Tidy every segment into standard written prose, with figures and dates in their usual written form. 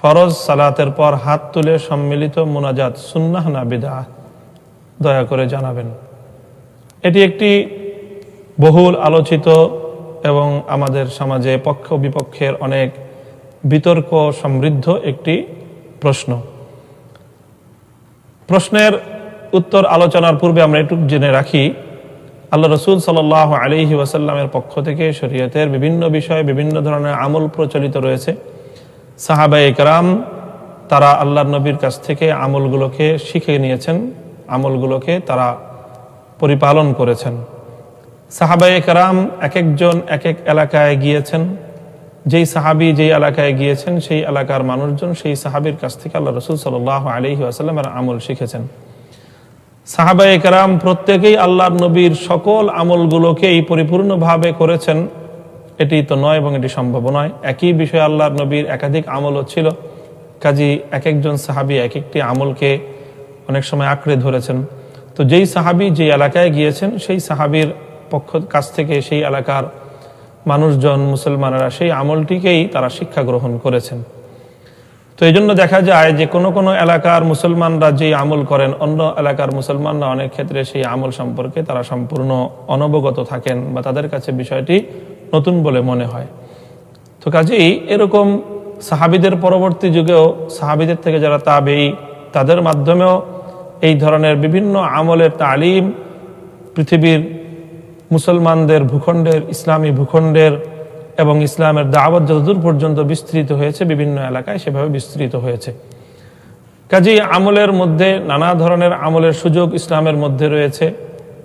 ফরজ সালাতের পর হাত তুলে সম্মিলিত মুনাজাত সুন্নাহ না বিদআহ, দয়া করে জানাবেন। এটি একটি বহুল আলোচিত এবং আমাদের সমাজে পক্ষ বিপক্ষের অনেক বিতর্ক সমৃদ্ধ একটি প্রশ্ন। প্রশ্নের উত্তর আলোচনার পূর্বে আমরা একটু জেনে রাখি, আল্লাহ রসুল সাল্লাল্লাহু আলাইহি ওয়াসাল্লামের পক্ষ থেকে শরীয়তের বিভিন্ন বিষয়ে বিভিন্ন ধরনের আমল প্রচলিত রয়েছে। সাহাবায়ে কেরাম তারা আল্লাহর নবীর কাছ থেকে আমলগুলোকে শিখে নিয়েছেন, আমলগুলোকে তারা পরিপালন করেছেন। সাহাবায়ে কেরাম এক একজন এক এক এলাকায় গিয়েছেন, যেই সাহাবী যেই এলাকায় গিয়েছেন সেই এলাকার মানুষজন সেই সাহাবীর কাছ থেকে আল্লাহ রসুল সাল্লাল্লাহু আলাইহি ওয়াসাল্লামের আমল শিখেছেন। সাহাবায়ে কেরাম প্রত্যেকেই আল্লাহর নবীর সকল আমলগুলোকেই পরিপূর্ণভাবে করেছেন, এটি তো নয় এবং এটি সম্ভব নয়। একই বিষয়ে আল্লাহর নবীর একাধিক আমলও ছিল, কাজী এক একজন সাহাবী এক একটি আমলকে অনেক সময় আঁকড়ে ধরেছেন। তো যেই সাহাবী যেই এলাকায় গিয়েছেন সেই সাহাবীর কাছ থেকে সেই এলাকার মানুষজন মুসলমানেরা সেই আমলটিকেই তারা শিক্ষা গ্রহণ করেছেন। তো এই জন্য দেখা যায় যে কোনো কোনো এলাকার মুসলমানরা যেই আমল করেন, অন্য এলাকার মুসলমানরা অনেক ক্ষেত্রে সেই আমল সম্পর্কে তারা সম্পূর্ণ অনবগত থাকেন বা তাদের কাছে বিষয়টি নতুন বলে মনে হয়। তো কাজেই এরকম সাহাবীদের পরবর্তী যুগেও সাহাবীদের থেকে যারা তাবেঈ তাদের মাধ্যমেও এই ধরনের বিভিন্ন আমলের তালিম পৃথিবীর মুসলমানদের ভূখণ্ডের, ইসলামী ভূখণ্ডের এবং ইসলামের দাওয়াত যতদূর পর্যন্ত বিস্তৃত হয়েছে বিভিন্ন এলাকায় সেভাবে বিস্তৃত হয়েছে। কাজেই আমলের মধ্যে নানা ধরনের আমলের সুযোগ ইসলামের মধ্যে রয়েছে।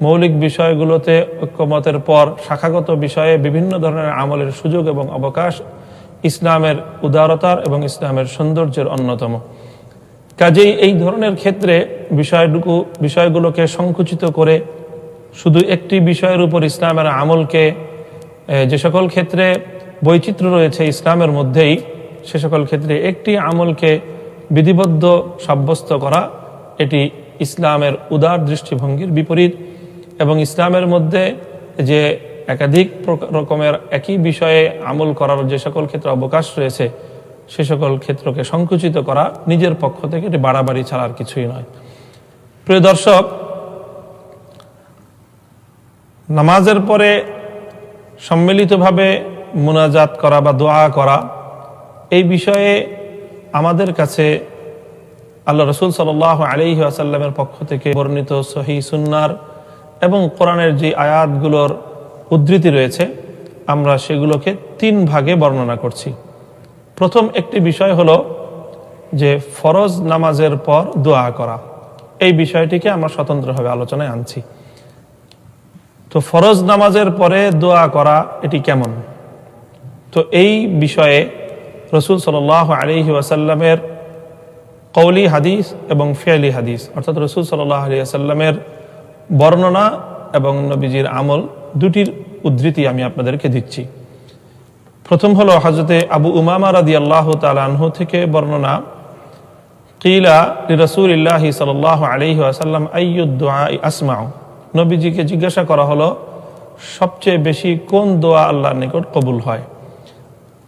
মৌলিক বিষয়গুলোতে ঐক্যমতের পর শাখাগত বিষয়ে বিভিন্ন ধরনের আমলের সুযোগ এবং অবকাশ ইসলামের উদারতার এবং ইসলামের সৌন্দর্যের অন্যতম। কাজেই এই ধরনের ক্ষেত্রে বিষয়গুলোকে সংকুচিত করে শুধু একটি বিষয়ের উপর ইসলামের আমলকে, যে সকল ক্ষেত্রে বৈচিত্র্য রয়েছে ইসলামের মধ্যেই সে সকল ক্ষেত্রে একটি আমলকে বিধিবদ্ধ সাব্যস্ত করা, এটি ইসলামের উদার দৃষ্টিভঙ্গির বিপরীত। এবং ইসলামের মধ্যে যে একাধিক রকমের একই বিষয়ে আমল করার যে সকল ক্ষেত্রে অবকাশ রয়েছে সে সকল ক্ষেত্রকে সংকুচিত করা নিজের পক্ষ থেকে এটি বাড়াবাড়ি ছাড়ার কিছুই নয়। প্রিয় দর্শক, নামাজের পরে সম্মিলিতভাবে মুনাজাত করা বা দোয়া করা, এই বিষয়ে আমাদের কাছে আল্লাহ রসুল সাল্লাল্লাহু আলাইহি ওয়াসাল্লামের পক্ষ থেকে বর্ণিত সহিহ সুন্নাহর এবং কোরআনের যে আয়াতগুলোর উদ্ধৃতি রয়েছে আমরা সেগুলোকে তিন ভাগে বর্ণনা করছি। প্রথম একটি বিষয় হলো যে ফরজ নামাজের পর দোয়া করা, এই বিষয়টিকে আমরা স্বতন্ত্রভাবে আলোচনায় আনছি। তো ফরজ নামাজের পরে দোয়া করা এটি কেমন? তো এই বিষয়ে রসুল সাল্লাল্লাহু আলাইহি ওয়াসাল্লামের কওলি হাদিস এবং ফি'লি হাদিস, অর্থাৎ রসুল সাল্লাল্লাহু আলাইহি ওয়াসাল্লামের বর্ণনা এবং নবীজির আমল দুটির উদ্ধৃতি আমি আপনাদেরকে দিচ্ছি। প্রথম হলো হযরতে আবু উমামা রাদিয়াল্লাহু তাআলা আনহু থেকে বর্ণনা, কিলা লিরাসূলিল্লাহি সাল্লাল্লাহু আলাইহি ওয়াসাল্লাম আইয়ুদ দুআই আসমাউ, নবীজিকে জিজ্ঞাসা করা হলো সবচেয়ে বেশি কোন দোয়া আল্লাহর নিকট কবুল হয়।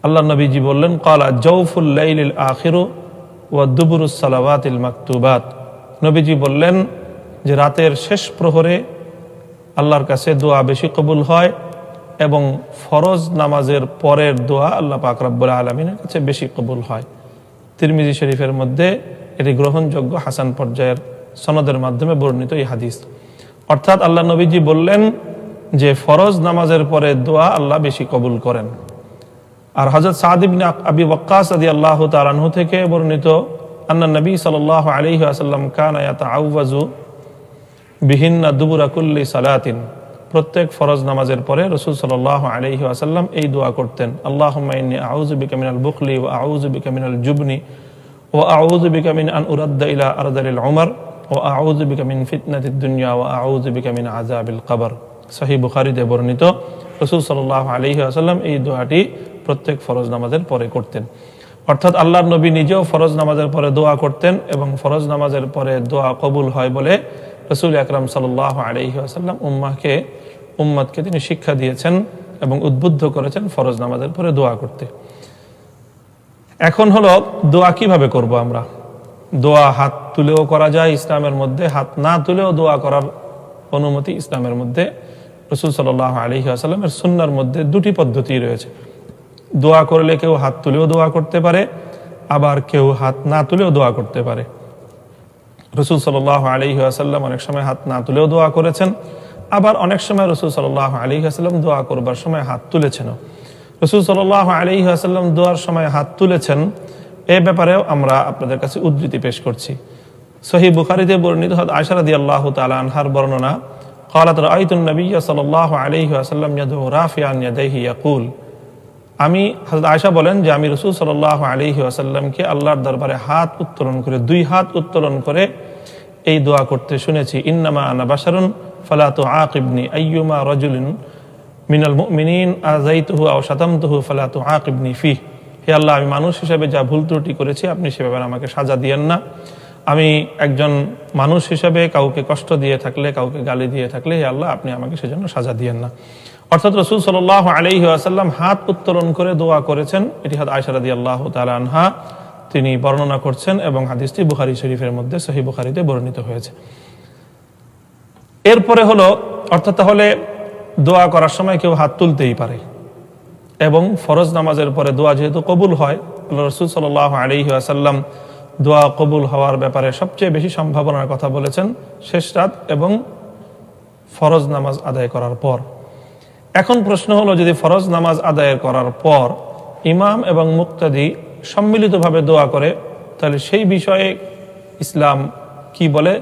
আল্লাহ নবীজি বললেন, ক্বালা জাওফুল লাইলিল আখিরু ওয়া দুবুরুস সালাওয়াতিল মাকতুবাত। নবীজি বললেন যে রাতের শেষ প্রহরে আল্লাহর কাছে দোয়া বেশি কবুল হয় এবং ফরজ নামাজের পরের দোয়া আল্লাহ পাক রব্বুল আলামিনের কাছে বেশি কবুল হয়। তিরমিজি শরীফের মধ্যে এটি গ্রহণযোগ্য হাসান পর্যায়ের সনদের মাধ্যমে বর্ণিত এই হাদিস। অর্থাৎ আল্লাহ নবীজি বললেন যে ফরজ নামাজের পরে দোয়া আল্লাহ বেশি কবুল করেন। আর হযরত সাদ ইবনে আবি ওয়াক্কাস রাদিয়াল্লাহু তাআলা আনহু থেকে বর্ণিত, আন্না নবী সাল্লাল্লাহু আলাইহি ওয়াসাল্লাম কানা ইয়াতাআওয়াযু বিহিন্না দুবুরা কুল্লি সালাতিন, প্রত্যেক ফরজ নামাজের পরে রাসূল সাল্লাল্লাহু আলাইহি ওয়াসাল্লাম এই দোয়া করতেন, আল্লাহুম্মা ইন্নী আউযু বিকা মিনাল বুখলি ওয়া আউযু বিকা মিনাল জুবনি ওয়া আউযু বিকা মিন আন উরাদ্দা ইলা আরযালিল উমর ওয়া আউযু বিকা মিন ফিতনাতিদ দুনিয়া ওয়া আউযু বিকা মিন আযাবিল কবর। সহিহ বুখারীতে বর্ণিত রাসূল সাল্লাল্লাহু আলাইহি ওয়াসাল্লাম এই দোয়াটি প্রত্যেক ফরজ নামাজের পরে করতেন। অর্থাৎ আল্লাহর নবী নিজেও ফরজ নামাজের পরে দোয়া করতেন এবং ফরজ নামাজের পরে দোয়া কবুল হয় বলে রাসূল আকরাম সাল্লাল্লাহু আলাইহি ওয়াসাল্লাম উম্মতকে তিনি শিক্ষা দিয়েছেন এবং উদ্বুদ্ধ করেছেন ফরজ নামাজের পরে দোয়া করতে। এখন হলো দোয়া কিভাবে করব আমরা। দোয়া হাত তুলেও করা যায় ইসলামের মধ্যে, হাত না তুলেও দোয়া করার অনুমতি ইসলামের মধ্যে। রাসূল সাল্লাল্লাহু আলাইহি ওয়াসাল্লামের সুন্নাহর মধ্যে দুটি পদ্ধতি রয়েছে। দোয়া করলে কেউ হাত তুলেও দোয়া করতে পারে, আবার কেউ হাত না তুলেও দোয়া করতে পারে। রাসূল সাল্লাল্লাহু আলাইহি ওয়াসাল্লাম অনেক সময় হাত না তুলেও দোয়া করেছেন, আবার অনেক সময় রাসূল সাল্লাল্লাহু আলাইহি ওয়াসাল্লাম দোয়া করবার সময় হাত তুলেছেন। রাসূল সাল্লাল্লাহু আলাইহি ওয়াসাল্লাম দোয়ার সময় হাত তুলেছেন এই ব্যাপারেও আমরা আপনাদের কাছে উদ্ধৃতি পেশ করছি। সহিহ বুখারীতে বর্ণিত হযরত আয়েশা রাদিয়াল্লাহু তাআলা আনহার বর্ণনা, قالت رأيت النبي صلى الله عليه وسلم يدعو رافعا يديه يقول, আমি হযরত আয়েশা বলেন যে আমি রাসূল সাল্লাল্লাহু আলাইহি ওয়াসাল্লামকে আল্লাহর দরবারে হাত উত্তোলন করে, দুই হাত উত্তোলন করে এই দোয়া করতে শুনেছি, ইন্নামা আনা বাশারুন ফালা তুআকিবনি আইয়ুমা রাজুলিন মিনাল মুমিনিন আযাইতুহু আও শাতামতুহু ফালা তুআকিবনি ফিহ। হে আল্লাহ, আমি মানুষ হিসেবে যা ভুল ত্রুটি করেছি আপনি সেভাবে আমাকে সাজা দিয়েন না। আমি একজন মানুষ হিসেবে কাউকে কষ্ট দিয়ে থাকলে, কাউকে গালি দিয়ে থাকলে, হে আল্লাহ আপনি আমাকে সেজন্য সাজা দিয়েন না। অর্থাৎ রাসূল সাল্লাল্লাহু আলাইহি ওয়াসাল্লাম হাত উত্তোলন করে দোয়া করেছেন। এটি হযরত আয়েশা রাদিয়াল্লাহু তাআলা আনহা তিনি বর্ণনা করছেন এবং হাদিসটি বুখারী শরীফের মধ্যে সহিহ বুখারীতে বর্ণিত হয়েছে। এরপরে হলো, অর্থাৎ তাহলে দোয়া করার সময় কেউ হাত তুলতেই পারে এবং ফরজ নামাজের পরে দোয়া যেহেতু কবুল হয়, আল্লাহ রাসূল সাল্লাল্লাহু আলাইহি ওয়াসাল্লাম দোয়া কবুল হওয়ার ব্যাপারে সবচেয়ে বেশি সম্ভাবনার কথা বলেছেন শেষ রাত এবং ফরজ নামাজ আদায় করার পর। এখন প্রশ্ন হলো, যদি ফরজ নামাজ আদায় করার পর ইমাম এবং মুক্তাদি সম্মিলিতভাবে দোয়া করে, তাহলে সেই বিষয়ে ইসলাম কি বলে,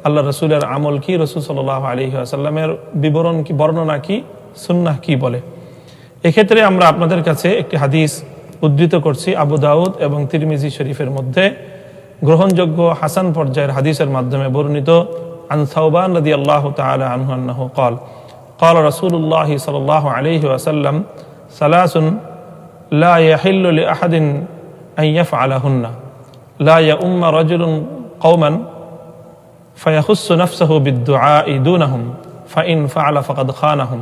আল্লাহ রসুলের আমল কি, রাসূল সাল্লাল্লাহু আলাইহি ওয়াসাল্লামের বিবরণ কি, বর্ণনা কি, সুন্নাহ কি বলে। এক্ষেত্রে আমরা আপনাদের কাছে একটি হাদিস উদ্ধৃত করছি আবু দাউদ এবং তিরমিজি শরীফের মধ্যে গ্রহণযোগ্য হাসান পর্যায়ের হাদিসের মাধ্যমে বর্ণিত। আন সাওবান রাদিয়াল্লাহু তাআলা আনহু আন্নাহু قال قال رسول الله صلى الله عليه وسلم ثلاث لا يحل لأحد أن يفعلهن لا يؤم رجل قوما فيخص نفسه بالدعاء دونهم فإن فعل فقد خانهم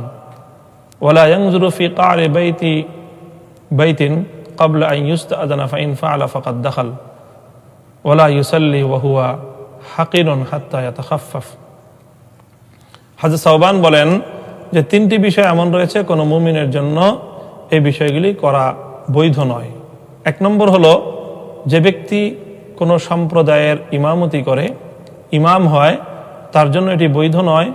ولا ينظر في قعر بيت قبل أن يستأذن فإن فعل فقد دخل ولا يصلي وهو حقير حتى يتخفف। হযরত সাওবান বলেন যে তিনটি বিষয় এমন রয়েছে কোনো মুমিনের জন্য এই বিষয়গুলি করা বৈধ নয়। এক নম্বর হলো, যে ব্যক্তি কোনো সম্প্রদায়ের ইমামতি করে, ইমাম হয়, তার জন্য এটি বৈধ নয়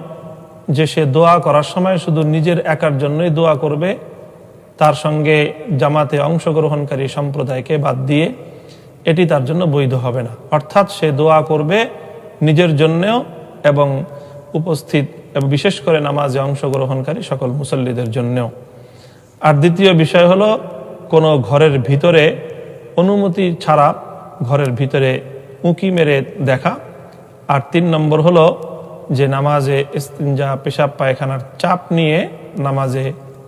যে সে দোয়া করার সময় শুধু নিজের একার জন্যই দোয়া করবে, তার সঙ্গে জামাতে অংশগ্রহণকারী সম্প্রদায়কে বাদ দিয়ে, এটি তার জন্য বৈধ হবে না। অর্থাৎ সে দোয়া করবে নিজের জন্যও এবং উপস্থিত এবং বিশেষ করে নামাজে অংশগ্রহণকারী সকল মুসল্লিদের জন্যও। আর দ্বিতীয় বিষয় হলো, কোনো ঘরের ভিতরে অনুমতি ছাড়া ঘরের ভিতরে উঁকি মেরে দেখা। আর তিন নম্বর হলো যে নামাজে ইস্তিনজা, পেশাব পায়খানার চাপ নিয়ে নামাজে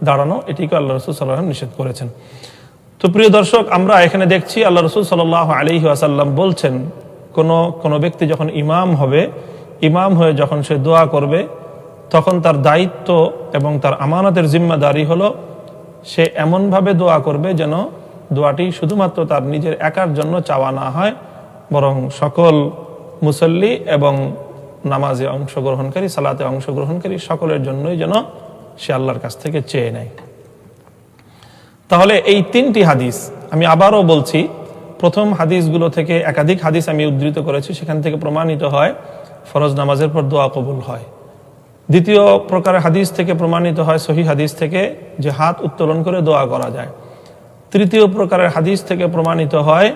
দাঁড়ানো, এটিকে আল্লাহ রাসূল সাল্লাল্লাহু আলাইহি ওয়াসাল্লাম নিষেধ করেছেন। তো প্রিয় দর্শক, আমরা এখানে দেখছি আল্লাহ রাসূল সাল্লাল্লাহু আলাইহি ওয়াসাল্লাম বলছেন, কোনো ব্যক্তি যখন ইমাম হবে, ইমাম হয়ে যখন সে দোয়া করবে, তখন তার দায়িত্ব এবং তার আমানতের জিম্মাদারি হলো সে এমনভাবে দোয়া করবে যেন দোয়াটি শুধুমাত্র তার নিজের একার জন্য চাওয়া না হয়, বরং সকল মুসল্লি এবং নামাজে অংশগ্রহণকারী, সালাতে অংশগ্রহণকারী সকলের জন্যই যেন সে আল্লাহর কাছ থেকে চেয়ে নেয়। তাহলে এই তিনটি হাদিস আমি আবারও বলছি, প্রথম হাদিসগুলো থেকে একাধিক হাদিস আমি উদ্ধৃত করেছি, সেখান থেকে প্রমাণিত হয় ফরজ নামাজের পর দোয়া কবুল হয়। দ্বিতীয় প্রকারের হাদিস থেকে প্রমাণিত হয়, সহিহ হাদিস থেকে, যে হাত উত্তোলন করে দোয়া করা যায়। তৃতীয় প্রকারের হাদিস থেকে প্রমাণিত হয়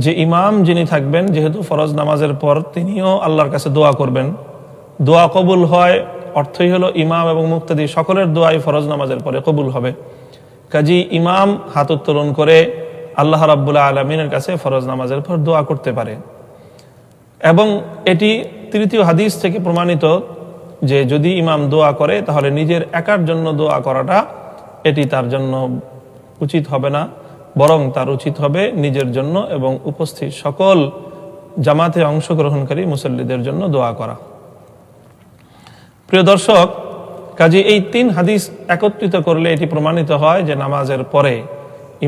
যে ইমাম যিনি থাকবেন, যেহেতু ফরজ নামাজের পর তিনিও আল্লাহর কাছে দোয়া করবেন, দোয়া কবুল হয় অর্থই হলো ইমাম এবং মুক্তাদি সকলের দোয়াই ফরজ নামাজের পরে কবুল হবে। কাজী ইমাম হাত উত্তোলন করে আল্লাহ রাব্বুল আলামিনের কাছে ফরজ নামাজের পর দোয়া করতে পারে। এবং এটি তৃতীয় হাদিস থেকে প্রমাণিত যে যদি ইমাম দোয়া করে তাহলে নিজের একার জন্য দোয়া করাটা এটি তার জন্য উচিত হবে না, বরং তার উচিত হবে নিজের জন্য এবং উপস্থিত সকল জামাতে অংশগ্রহণকারী মুসল্লিদের জন্য দোয়া করা। প্রিয় দর্শক, কাজে এই তিন হাদিস একত্রিত করলে এটি প্রমাণিত হয় যে নামাজের পরে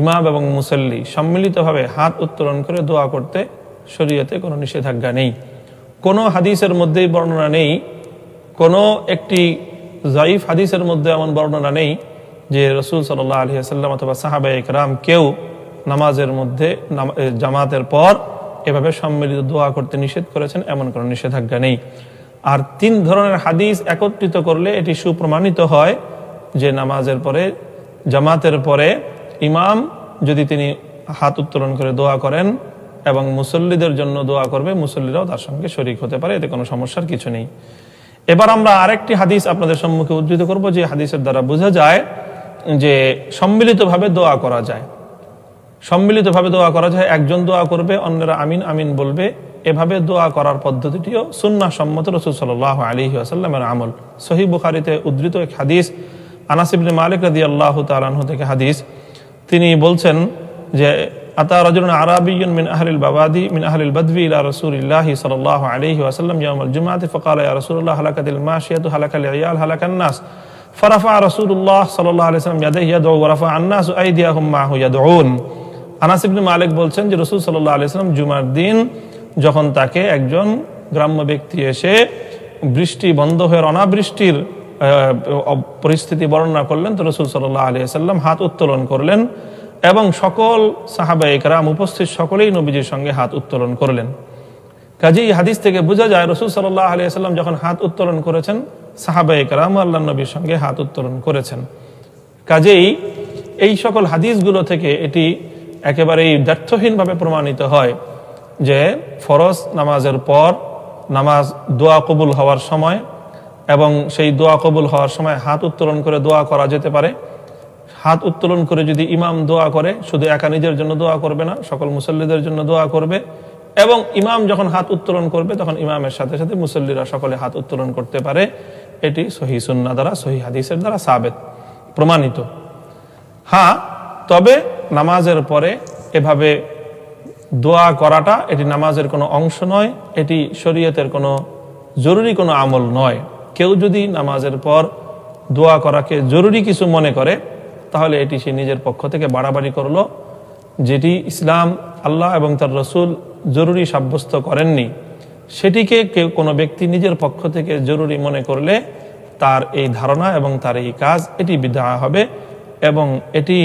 ইমাম এবং মুসল্লি সম্মিলিতভাবে হাত উত্তোলন করে দোয়া করতে শরীয়তে কোনো নিষেধাজ্ঞা নেই। কোনো হাদিসের মধ্যেই বর্ণনা নেই, কোনো একটি যায়িফ হাদিসের মধ্যে এমন বর্ণনা নেই যে রাসূল সাল্লাল্লাহু আলাইহি ওয়াসাল্লাম অথবা সাহাবায়ে কেরাম কেউ নামাজের মধ্যে জামাতের পর এভাবে সম্মিলিত দোয়া করতে নিষেধ করেছেন, এমন কোনো নিষেধাজ্ঞা নেই। আর 3 ধরনের হাদিস একত্রিত করলে এটি সুপ্রমাণিত হয় যে নামাজের পরে, জামাতের পরে ইমাম যদি তিনি হাত উত্তোলন করে দোয়া করেন এবং মুসল্লিদের জন্য দোয়া করবে, মুসল্লিরাও তার সঙ্গে শরীক হতে পারে, এতে কোনো সমস্যার কিছু নেই। এবার আমরা আরেকটি হাদিস আপনাদের সম্মুখে উদ্ধৃত করব, যে হাদিসের দ্বারা বোঝা যায় যে সম্মিলিতভাবে দোয়া করা যায়। সম্মিলিতভাবে দোয়া করা যায়, একজন দোয়া করবে, অন্যরা আমিন আমিন বলবে। এভাবে দোয়া করার পদ্ধতিটিও সুন্নাহ সম্মত রাসূল সাল্লাল্লাহু আলাইহি ওয়াসাল্লামের আমল। সহিহ বুখারীতে উদ্ধৃত এক হাদিস, আনাস ইবনে মালিক রাদিয়াল্লাহু তাআলা আনহু থেকে হাদিস, তিনি বলছেন যে আতা রাজুলুন আরাবিয়্যুন মিন আহলিল বাওয়াদি মিন আহলিল বাদবি ইলা রাসূলিল্লাহি সাল্লাল্লাহু আলাইহি ওয়াসাল্লাম ইয়াউমাল জুমআতি ফাকালা ইয়া রাসূলুল্লাহ হালাকাতিল মাশিয়াতু হালাকাল ইয়াল হালাকান নাস ফারাফা রাসূলুল্লাহ সাল্লাল্লাহু আলাইহি ওয়াসাল্লাম ইয়াদাইহি ইয়াদউ ওয়া রাফা আন-নাস আইদিয়াহুম মাহু ইয়াদউন। আনাস ইবনে মালিক বলছেন যে রাসূল সাল্লাল্লাহু আলাইহি ওয়াসাল্লাম জুমার দিন যখন তাকে একজন গ্রাম্য ব্যক্তি এসে বৃষ্টি বন্ধ হয়ে অনাবৃষ্টির পরিস্থিতি বর্ণনা করলেন, তো রাসূল সাল্লাল্লাহু আলাইহি ওয়াসাল্লাম হাত উত্তোলন করলেন এবং সকল সাহাবায়ে কেরাম উপস্থিত সকলেই নবীজির সঙ্গে হাত উত্তোলন করলেন। কাজেই হাদিস থেকে বোঝা যায় রাসূল সাল্লাল্লাহু আলাইহি ওয়াসাল্লাম যখন হাত উত্তোলন করেছেন, সাহাবায়ে কেরাম আল্লাহর নবীর সঙ্গে হাত উত্তোলন করেছেন। কাজেই এই সকল হাদিসগুলো থেকে এটি একেবারেই দ্ব্যর্থহীনভাবে প্রমাণিত হয় যে ফরজ নামাজের পর নামাজ দোয়া কবুল হওয়ার সময় এবং সেই দোয়া কবুল হওয়ার সময় হাত উত্তোলন করে দোয়া করা যেতে পারে। হাত উত্তোলন করে যদি ইমাম দোয়া করে, শুধু একা নিজের জন্য দোয়া করবে না, সকল মুসল্লিদের জন্য দোয়া করবে। এবং ইমাম যখন হাত উত্তোলন করবে তখন ইমামের সাথে সাথে মুসল্লিরা সকলে হাত উত্তোলন করতে পারে। এটি সহিহ সুন্নাহ দ্বারা, সহিহ হাদিসের দ্বারা সাবেত, প্রমাণিত। হ্যাঁ, তবে নামাজের পরে এভাবে দোয়া করাটা এটি নামাজের কোনো অংশ নয়, এটি শরীয়তের কোনো জরুরি কোনো আমল নয়। কেউ যদি নামাজের পর দোয়া করাকে জরুরি কিছু মনে করে, তাহলে এটি সে নিজের পক্ষ থেকে বাড়াবাড়ি করলো। যেটি ইসলাম, আল্লাহ এবং তার রসুল জরুরি সাব্যস্ত করেননি, সেটিকে কেউ কোনো ব্যক্তি নিজের পক্ষ থেকে জরুরি মনে করলে তার এই ধারণা এবং তার এই কাজ এটি বিদআ হবে এবং এটি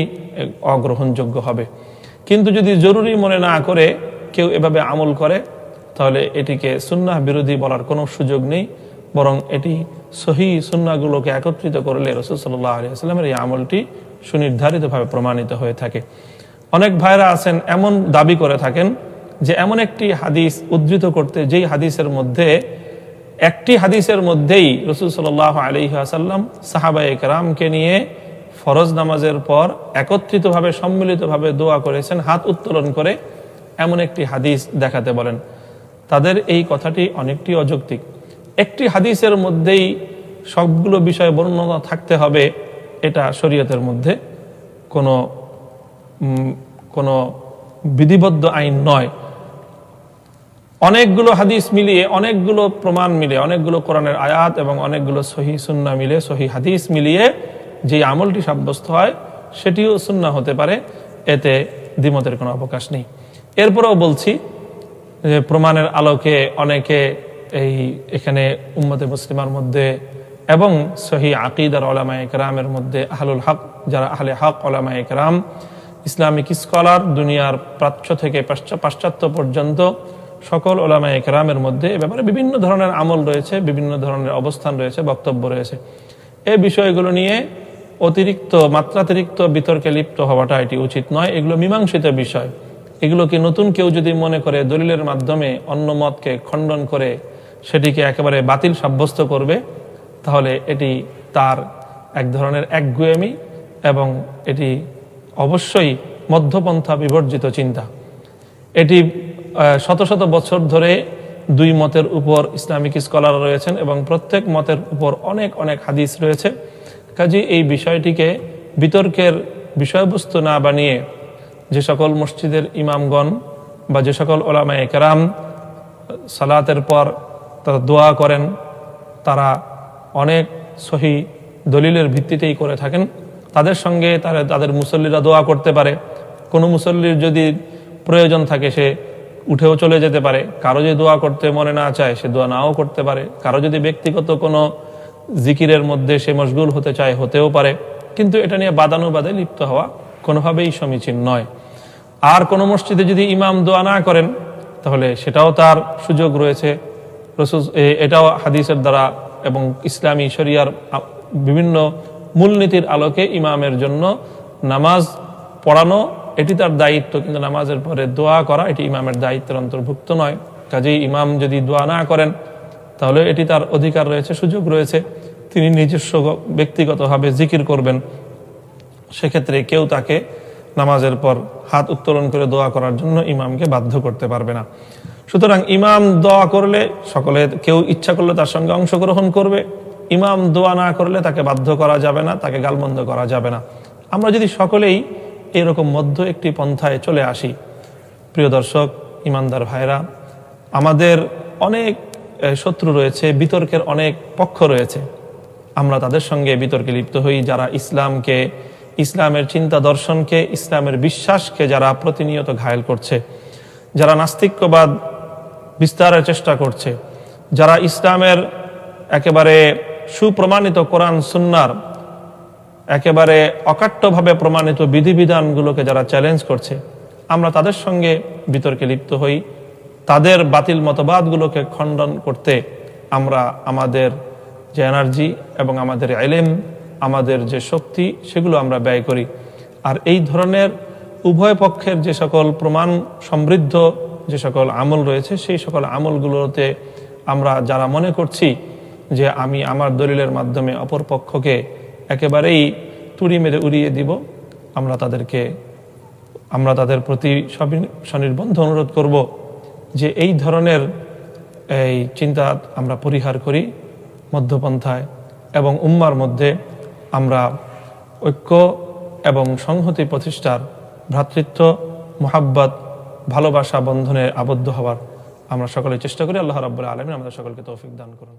অগ্রহণযোগ্য হবে। কিন্তু যদি জরুরি মনে না করে কেউ এভাবে আমল করে, তাহলে এটিকে সুন্নাহ বিরোধী বলার কোনো সুযোগ নেই, বরং এটি সহিহ সুন্নাহগুলোকে একত্রিত করলে রাসূল সাল্লাল্লাহু আলাইহি ওয়াসাল্লামের এই আমলটি সুনির্ধারিতভাবে প্রমাণিত হয়ে থাকে। অনেক ভাইরা আছেন এমন দাবি করে থাকেন যে এমন একটি হাদিস উদ্ধৃত করতে, যেই হাদিসের মধ্যে একটি হাদিসের মধ্যেই রাসূল সাল্লাল্লাহু আলাইহি ওয়াসাল্লাম সাহাবায়ে কেরামকে নিয়ে ফরজ নামাজের পর একত্রিতভাবে সম্মিলিতভাবে দোয়া করেছেন হাত উত্তোলন করে, এমন একটি হাদিস দেখাতে বলেন। তাদের এই কথাটি অনেকটি অযৌক্তিক। একটি হাদিসের মধ্যেই সবগুলো বিষয় বর্ণনা থাকতে হবে, এটা শরীয়তের মধ্যে কোনো বিধিবদ্ধ আইন নয়। অনেকগুলো হাদিস মিলিয়ে, অনেকগুলো প্রমাণ মিলিয়ে, অনেকগুলো কোরআনের আয়াত এবং অনেকগুলো সহিহ সুন্নাহ মিলিয়ে, সহিহ হাদিস মিলিয়ে যে আমলটি সাব্যস্ত হয় সেটিও সুন্নাহ হতে পারে, এতে দ্বিমতের কোনো অবকাশ নেই। এরপরেও বলছি যে প্রমাণের আলোকে অনেকে এখানে উম্মতে মুসলিমার মধ্যে এবং সহিহ আকীদার উলামায়ে কেরামের মধ্যে আহলুল হক, যারা আহলে হক উলামায়ে কেরাম, ইসলামিক স্কলার, দুনিয়ার প্রাচ্য থেকে পাশ্চাত্য পর্যন্ত সকল উলামায়ে কেরামের মধ্যে এ ব্যাপারে বিভিন্ন ধরনের আমল রয়েছে, বিভিন্ন ধরনের অবস্থান রয়েছে, বক্তব্য রয়েছে। এই বিষয়গুলো নিয়ে মাত্রাতিরিক্ত বিতর্কে লিপ্ত হওয়াটা এটি উচিত নয়। এগুলো মীমাংসিত বিষয়। এগুলোকে নতুন কেউ যদি মনে করে দলিলের মাধ্যমে অন্য মতকে খণ্ডন করে সেটিকে একেবারে বাতিল সাব্যস্ত করবে, তাহলে এটি তার এক ধরনের একগুঁয়েমি এবং এটি অবশ্যই মধ্যপন্থা বিবর্জিত চিন্তা। এটি শত শত বছর ধরে দুই মতের উপর ইসলামিক স্কলার রয়েছেন এবং প্রত্যেক মতের উপর অনেক অনেক হাদিস রয়েছে। কাজে এই বিষয়টিকে বিতর্কের বিষয়বস্তু না বানিয়ে যে সকল মসজিদের ইমামগণ বা যে সকল উলামায়ে কেরাম সালাতের পর তারা দোয়া করেন, তারা অনেক সহিহ দলিলের ভিত্তিতেই করে থাকেন, তাদের সঙ্গে তাদের মুসল্লিরা দোয়া করতে পারে। কোনো মুসল্লির যদি প্রয়োজন থাকে সে উঠেও চলে যেতে পারে, কারো যদি দোয়া করতে মনে না চায় সে দোয়া নাও করতে পারে, কারো যদি ব্যক্তিগত কোনো জিকিরের মধ্যে সে মশগুল হতে চায় হতেও পারে, কিন্তু এটা নিয়ে বাদানুবাদে লিপ্ত হওয়া কোনোভাবেই সমীচীন নয়। আর কোনো মসজিদে যদি ইমাম দোয়া না করেন তাহলে সেটাও তার সুযোগ রয়েছে। এটাও হাদিসের দ্বারা এবং ইসলামী শরিয়ার বিভিন্ন মূলনীতির আলোকে ইমামের জন্য নামাজ পড়ানো এটি তার দায়িত্ব, কিন্তু নামাজের পরে দোয়া করা এটি ইমামের দায়িত্বের অন্তর্ভুক্ত নয়। কাজেই ইমাম যদি দোয়া না করেন তাহলে এটি তার অধিকার রয়েছে, সুযোগ রয়েছে, তিনি নিজস্ব ব্যক্তিগতভাবে জিকির করবেন। সেক্ষেত্রে কেউ তাকে নামাজের পর হাত উত্তোলন করে দোয়া করার জন্য ইমামকে বাধ্য করতে পারবে না। সুতরাং ইমাম দোয়া করলে সকলে, কেউ ইচ্ছা করলে তার সঙ্গে অংশগ্রহণ করবে, ইমাম দোয়া না করলে তাকে বাধ্য করা যাবে না, তাকে গালমন্দ করা যাবে না। আমরা যদি সকলেই এরকম মধ্য একটি পন্থায় চলে আসি, প্রিয় দর্শক, ইমানদার ভাইরা, আমাদের অনেক শত্রু রয়েছে, বিতর্কের অনেক পক্ষ রয়েছে, আমরা তাদের সঙ্গে বিতর্কে লিপ্ত হই। যারা ইসলামকে, ইসলামের চিন্তা দর্শনকে, ইসলামের বিশ্বাসকে যারা প্রতিনিয়ত ঘায়েল করছে, যারা নাস্তিক্যবাদ বিস্তারের চেষ্টা করছে, যারা ইসলামের একেবারে সুপ্রমাণিত কোরআন সুন্নাহর একেবারে অকাট্যভাবে প্রমাণিত বিধিবিধানগুলোকে যারা চ্যালেঞ্জ করছে, আমরা তাদের সঙ্গে বিতর্কে লিপ্ত হই। তাদের বাতিল মতবাদগুলোকে খণ্ডন করতে আমরা আমাদের যে এনার্জি এবং আমাদের ইলম, আমাদের যে শক্তি, সেগুলো আমরা ব্যয় করি। আর এই ধরনের উভয় পক্ষের যে সকল প্রমাণ সমৃদ্ধ যে সকল আমল রয়েছে, সেই সকল আমলগুলোতে আমরা যারা মনে করছি যে আমি আমার দলিলের মাধ্যমে অপর পক্ষকে একেবারেই তুড়ি মেরে উড়িয়ে দিব, আমরা তাদের প্রতি স্বনির্বন্ধ অনুরোধ করব যে এই ধরনের এই চিন্তা আমরা পরিহার করি মধ্যপন্থায়, এবং উম্মার মধ্যে আমরা ঐক্য এবং সংহতি প্রতিষ্ঠার, ভ্রাতৃত্ব, মুহাব্বত, ভালোবাসা বন্ধনে আবদ্ধ হওয়ার আমরা সকলে চেষ্টা করি। আল্লাহ রাব্বুল আলামিন আমাদের সকলকে তৌফিক দান করুন।